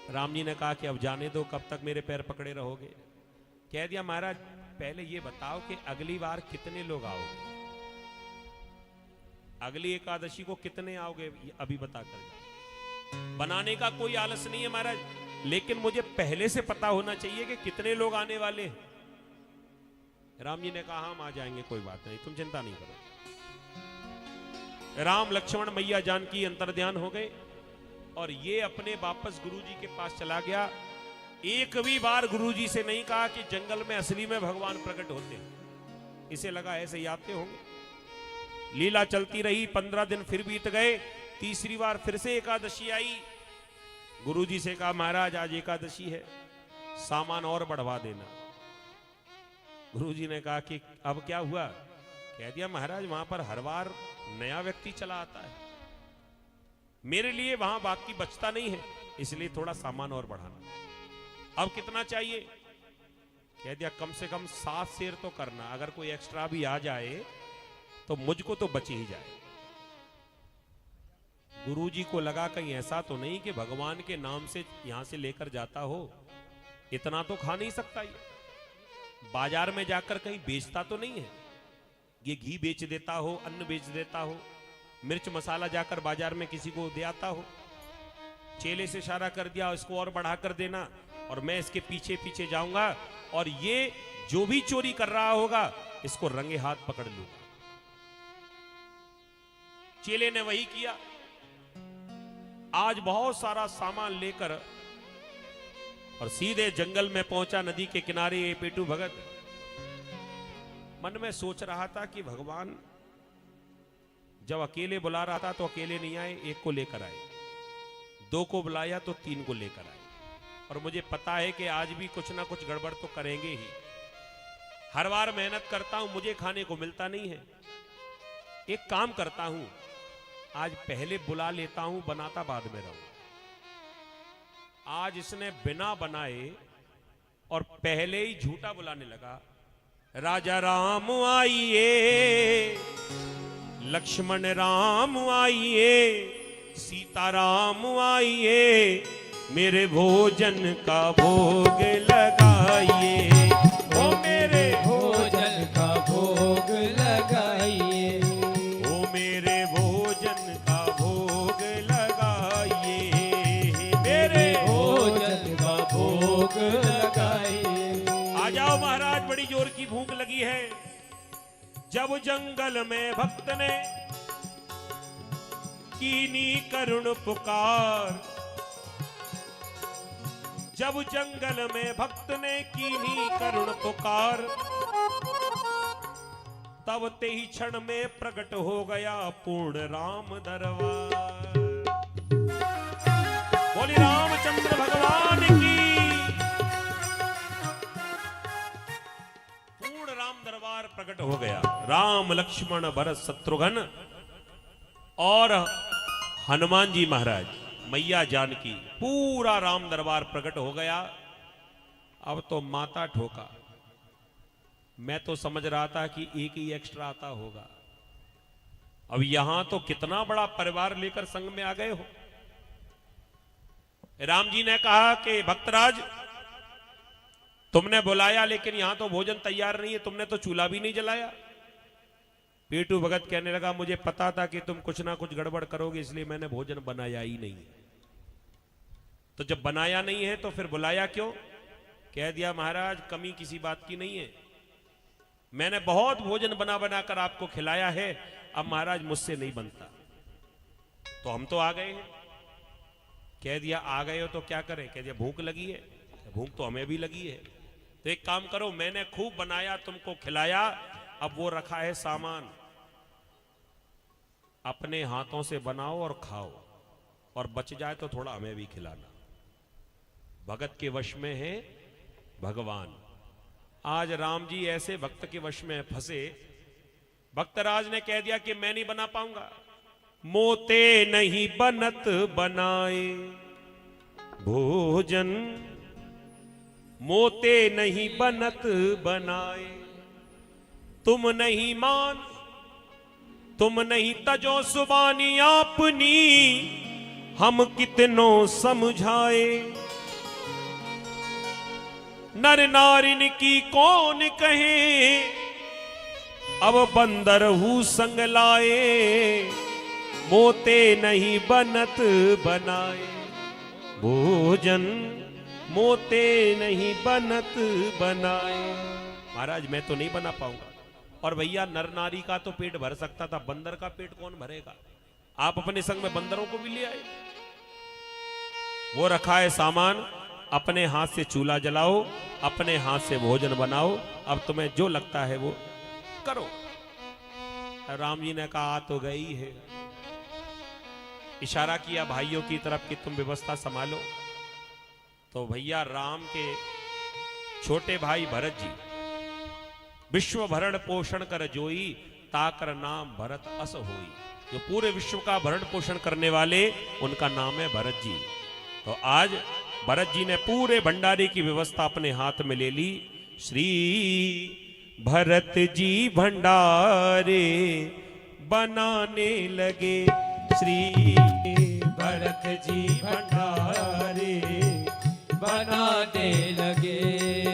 राम जी ने कहा कि अब जाने दो, कब तक मेरे पैर पकड़े रहोगे। कह दिया महाराज पहले ये बताओ कि अगली बार कितने लोग आओगे, अगली एकादशी को कितने आओगे, अभी बता कर जाओ। बनाने का कोई आलस नहीं है महाराज, लेकिन मुझे पहले से पता होना चाहिए कि कितने लोग आने वाले हैं। राम जी ने कहा हम आ जाएंगे, कोई बात नहीं, तुम चिंता नहीं करो। राम लक्ष्मण मैया जानकी अंतर्ध्यान हो गए और ये अपने वापस गुरुजी के पास चला गया। एक भी बार गुरुजी से नहीं कहा कि जंगल में असली में भगवान प्रकट होते हैं। इसे लगा ऐसे ही आते होंगे। लीला चलती रही, 15 दिन फिर बीत गए। तीसरी बार फिर से एकादशी आई। गुरुजी से कहा महाराज आज एकादशी है, सामान और बढ़वा देना। गुरुजी ने कहा कि अब क्या हुआ। कह दिया महाराज वहां पर हर बार नया व्यक्ति चला आता है, मेरे लिए वहां बाकी बचता नहीं है, इसलिए थोड़ा सामान और बढ़ाना। अब कितना चाहिए। कह दिया कम से कम 7 शेर तो करना, अगर कोई एक्स्ट्रा भी आ जाए तो मुझको तो बच ही जाए। गुरुजी को लगा कहीं ऐसा तो नहीं कि भगवान के नाम से यहां से लेकर जाता हो, इतना तो खा नहीं सकता ये, बाजार में जाकर कहीं बेचता तो नहीं है, ये घी बेच देता हो, अन्न बेच देता हो, मिर्च मसाला जाकर बाजार में किसी को दे आता हो। चेले से इशारा कर दिया इसको और बढ़ा कर देना, और मैं इसके पीछे पीछे जाऊंगा और ये जो भी चोरी कर रहा होगा इसको रंगे हाथ पकड़ लूंगा। चेले ने वही किया। आज बहुत सारा सामान लेकर और सीधे जंगल में पहुंचा, नदी के किनारे। ये पेटू भगत मन में सोच रहा था कि भगवान जब अकेले बुला रहा था तो अकेले नहीं आए, एक को लेकर आए, 2 को बुलाया तो 3 को लेकर आए, और मुझे पता है कि आज भी कुछ ना कुछ गड़बड़ तो करेंगे ही। हर बार मेहनत करता हूं, मुझे खाने को मिलता नहीं है। एक काम करता हूं, आज पहले बुला लेता हूं, बनाता बाद में रहूं। आज इसने बिना बनाए और पहले ही झूठा बुलाने लगा। राजा राम आइए, लक्ष्मण राम आइए, सीता राम आइए, मेरे भोजन का भोग लगाइए, ओ मेरे भोजन का भोग लगाइए, ओ मेरे भोजन का भोग लगाइए, मेरे भोजन का भोग लगाइए। आ जाओ महाराज, बड़ी जोर की भूख लगी है। जब जंगल में भक्त ने कीनी करुण पुकार, जब जंगल में भक्त ने कीनी करुण पुकार, तब ते ही क्षण में प्रकट हो गया पूर्ण राम दरबार। बोली रामचंद्र भगवान की। पूर्ण राम दरबार प्रकट हो गया। राम लक्ष्मण भरत शत्रुघ्न और हनुमान जी महाराज, मैया जानकी, पूरा राम दरबार प्रकट हो गया। अब तो माता ठोका। मैं तो समझ रहा था कि एक ही एक्स्ट्रा आता होगा, अब यहां तो कितना बड़ा परिवार लेकर संग में आ गए हो। राम जी ने कहा कि भक्तराज तुमने बुलाया लेकिन यहां तो भोजन तैयार नहीं है, तुमने तो चूल्हा भी नहीं जलाया। पेटू भगत कहने लगा मुझे पता था कि तुम कुछ ना कुछ गड़बड़ करोगे, इसलिए मैंने भोजन बनाया ही नहीं। तो जब बनाया नहीं है तो फिर बुलाया क्यों। कह दिया महाराज कमी किसी बात की नहीं है, मैंने बहुत भोजन बना बना कर आपको खिलाया है, अब महाराज मुझसे नहीं बनता। तो हम तो आ गए हैं। कह दिया आ गए हो तो क्या करें। कह दिया भूख लगी है। भूख तो हमें भी लगी है, तो एक काम करो, मैंने खूब बनाया तुमको खिलाया, अब वो रखा है सामान, अपने हाथों से बनाओ और खाओ, और बच जाए तो थोड़ा हमें भी खिलाना। भगत के वश में है भगवान। आज राम जी ऐसे भक्त के वश में फंसे, भक्तराज ने कह दिया कि मैं नहीं बना पाऊंगा। मोते नहीं बनत बनाए भोजन, मोते नहीं बनत बनाए, तुम नहीं मान, तुम नहीं तजो सुबानी आपनी, हम कितनों समझाए। नर नारिन की कौन कहे, अब बंदर हूँ संग लाए, मोते नहीं बनत बनाए। भोजन मोते नहीं बनत बनाए। महाराज मैं तो नहीं बना पाऊंगा। और भैया नर नारी का तो पेट भर सकता था, बंदर का पेट कौन भरेगा? आप अपने संग में बंदरों को भी ले आए। वो रखा है सामान, अपने हाथ से चूल्हा जलाओ, अपने हाथ से भोजन बनाओ, अब तुम्हें जो लगता है वो करो। राम जी ने कहा आ तो गई है। इशारा किया भाइयों की तरफ कि तुम व्यवस्था संभालो। तो भैया राम के छोटे भाई भरत जी, विश्व भरण पोषण कर जोई, ताकर नाम भरत अस होई। जो पूरे विश्व का भरण पोषण करने वाले, उनका नाम है भरत जी। तो आज भरत जी ने पूरे भंडारे की व्यवस्था अपने हाथ में ले ली। श्री भरत जी भंडारे बनाने लगे। श्री